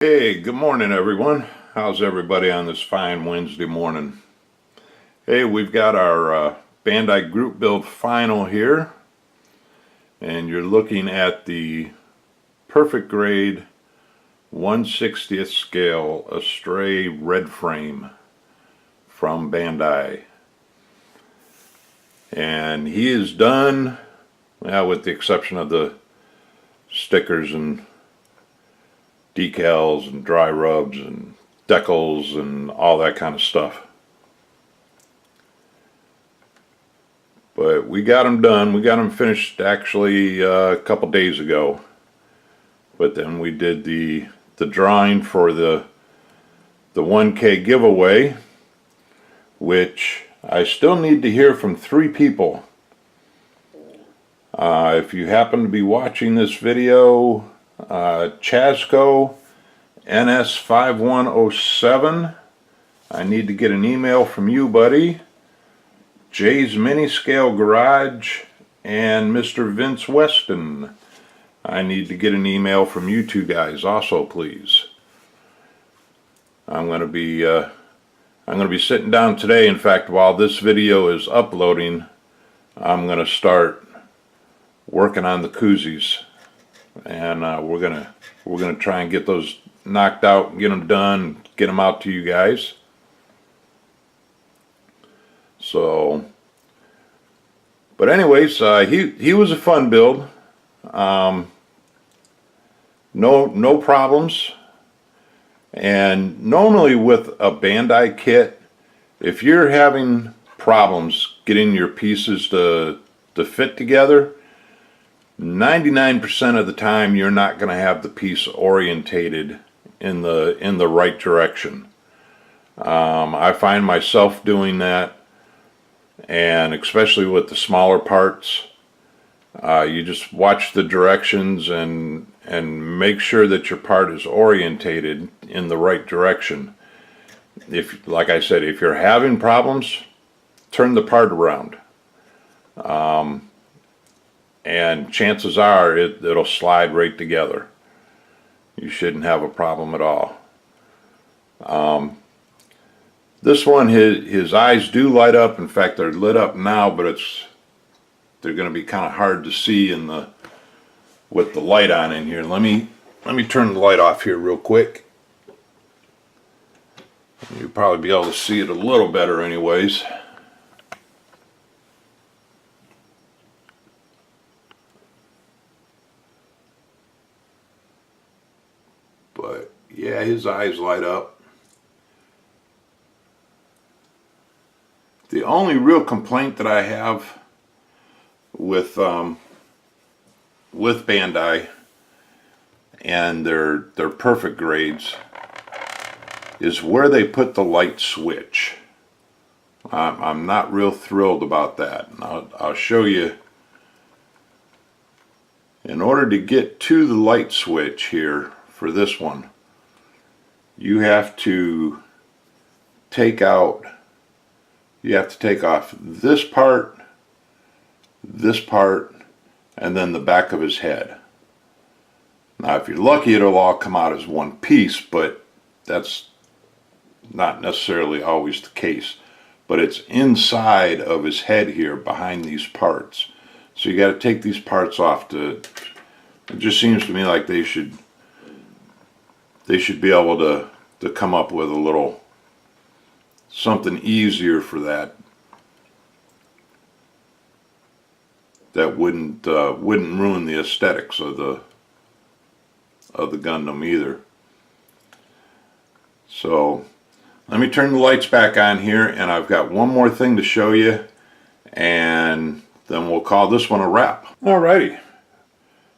Hey, good morning everyone. How's everybody on this fine Wednesday morning? Hey, we've got our Bandai group build final here, and you're looking at the perfect grade 1/60th scale Astray red frame from Bandai. And he is done, with the exception of the stickers and decals and dry rubs and decals and all that kind of stuff. But we got them done. We got them finished actually a couple days ago. But then we did the drawing for the 1K giveaway, which I still need to hear from 3 people. If you happen to be watching this video, Chasco NS5107, I need to get an email from you, buddy. Jay's Mini Scale Garage and Mr. Vince Weston, I need to get an email from you 2 guys also, please. I'm going to be sitting down today. In fact, while this video is uploading, I'm going to start working on the koozies, and we're gonna try and get those knocked out and get them done, get them out to you guys. So, but anyways, he was a fun build. No problems. And normally with a Bandai kit, if you're having problems getting your pieces to fit together, 99% of the time you're not going to have the piece orientated in the right direction. I find myself doing that, and especially with the smaller parts, you just watch the directions and make sure that your part is orientated in the right direction. If, like I said, if you're having problems, turn the part around. And chances are it'll slide right together. You shouldn't have a problem at all. This one, his eyes do light up. In fact, they're lit up now, but they're going to be kind of hard to see with the light on in here. Let me turn the light off here real quick. You'll probably be able to see it a little better anyways. But yeah, his eyes light up. The only real complaint that I have with Bandai and their perfect grades is where they put the light switch. I'm not real thrilled about that. And I'll show you. In order to get to the light switch here for this one, you have to take off this part, and then the back of his head. Now if you're lucky, it'll all come out as one piece, but that's not necessarily always the case. But it's inside of his head here, behind these parts. So you got to take these parts off. It just seems to me like they should be able to come up with a little something easier for that wouldn't ruin the aesthetics of the Gundam either. So let me turn the lights back on here, and I've got one more thing to show you, and then we'll call this one a wrap. Alrighty,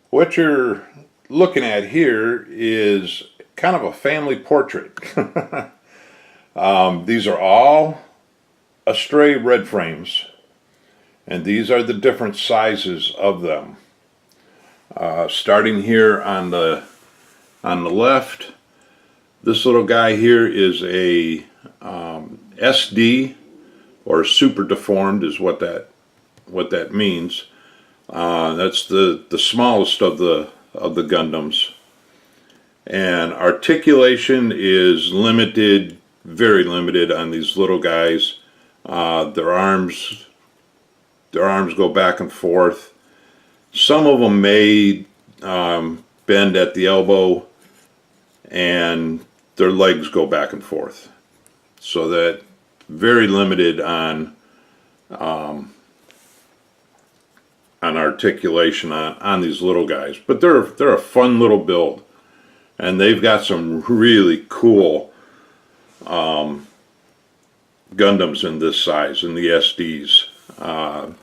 what you're looking at here is kind of a family portrait. These are all Astray red frames, and these are the different sizes of them. Starting here on the left, this little guy here is a SD, or super deformed is what that means. That's the smallest of the Gundams. And articulation is limited, very limited on these little guys. Their arms go back and forth. Some of them may bend at the elbow, and their legs go back and forth. So that very limited on articulation on these little guys. But they're a fun little build, and they've got some really cool Gundams in this size, in the SDs.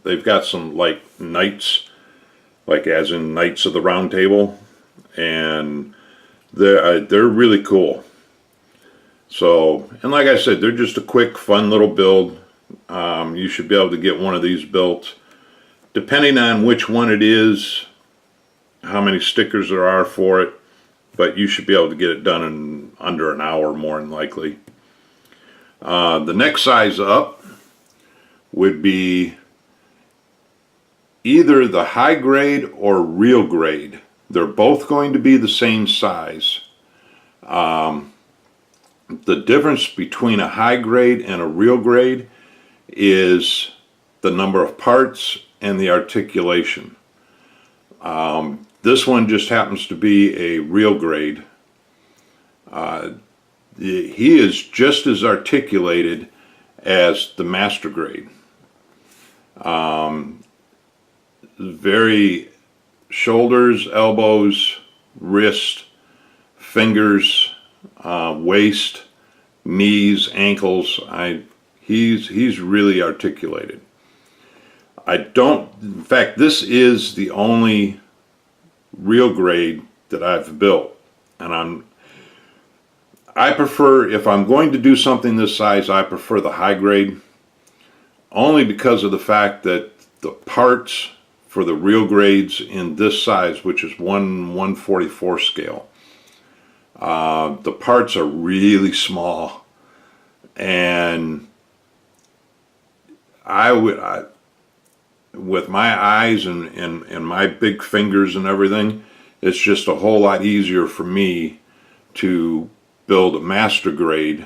They've got some like knights, like as in Knights of the Round Table, and they're really cool. So, and like I said, they're just a quick, fun little build. You should be able to get one of these built, depending on which one it is, how many stickers there are for it, but you should be able to get it done in under an hour, more than likely. The next size up would be either the high grade or real grade. They're both going to be the same size. The difference between a high grade and a real grade is the number of parts and the articulation. This one just happens to be a real grade. He is just as articulated as the master grade. Very shoulders, elbows, wrist, fingers, waist, knees, ankles. He's really articulated. In fact, this is the only real grade that I've built, and I prefer, if I'm going to do something this size, I prefer the high grade, only because of the fact that the parts for the real grades in this size, which is 1/144 scale, the parts are really small, and with my eyes and my big fingers and everything, it's just a whole lot easier for me to build a master grade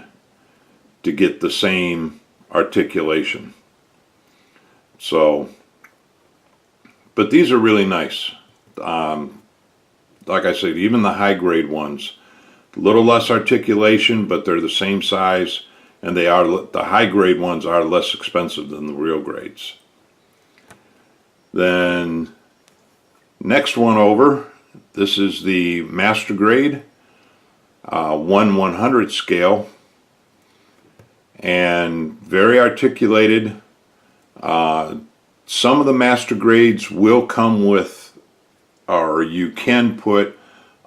to get the same articulation. So, but these are really nice. Like I said, even the high grade ones, a little less articulation, but they're the same size, and the high grade ones are less expensive than the real grades. Then next one over, this is the master grade, 1/100 scale, and very articulated. Some of the master grades will come with, or you can put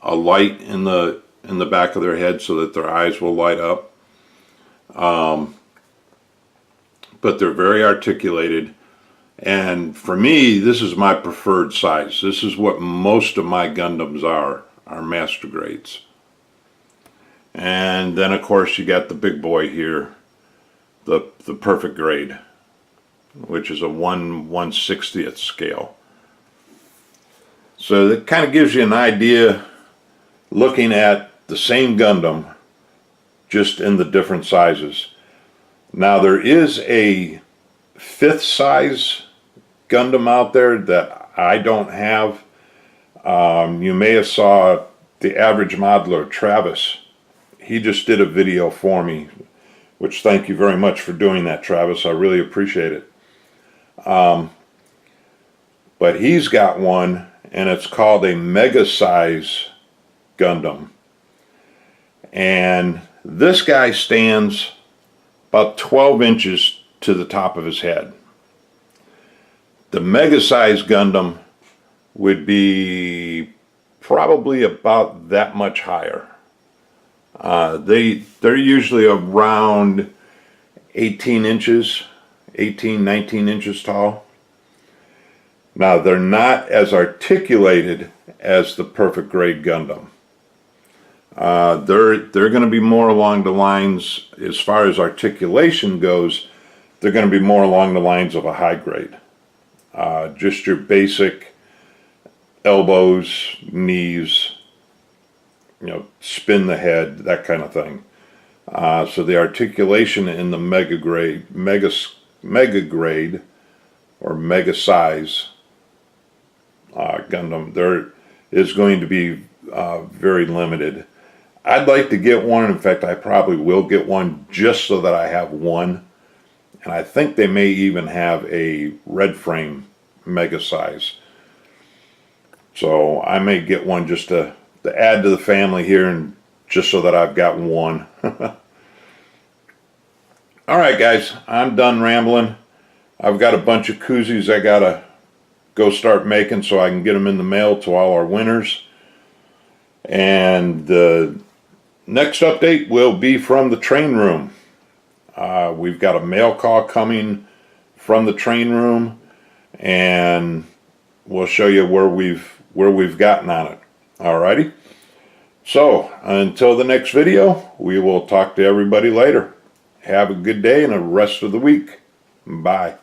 a light in the back of their head so that their eyes will light up. But they're very articulated, and for me, this is my preferred size. This is what most of my Gundams are master grades. And then of course you got the big boy here, the perfect grade, which is a 1/160th scale. So that kind of gives you an idea, looking at the same Gundam, just in the different sizes. Now there is a 5th size Gundam out there that I don't have. You may have saw the average modeler, Travis. He just did a video for me, which thank you very much for doing that, Travis. I really appreciate it. But he's got one, and it's called a mega size Gundam. And this guy stands about 12 inches to the top of his head. The mega size Gundam would be probably about that much higher. They're usually around 18 inches, 18, 19 inches tall. Now they're not as articulated as the perfect grade Gundam. They're going to be more along the lines, as far as articulation goes, they're going to be more along the lines of a high grade. Just your basic elbows, knees, spin the head, that kind of thing. So the articulation in the mega grade or mega size Gundam there is going to be very limited. I'd like to get one. In fact, I probably will get one just so that I have one. And I think they may even have a red frame mega size. So I may get one just to add to the family here, and just so that I've got one. Alright guys, I'm done rambling. I've got a bunch of koozies I gotta go start making so I can get them in the mail to all our winners. And the next update will be from the train room. We've got a mail call coming from the train room, and we'll show you where we've gotten on it. Alrighty. So until the next video, we will talk to everybody later. Have a good day and a rest of the week. Bye.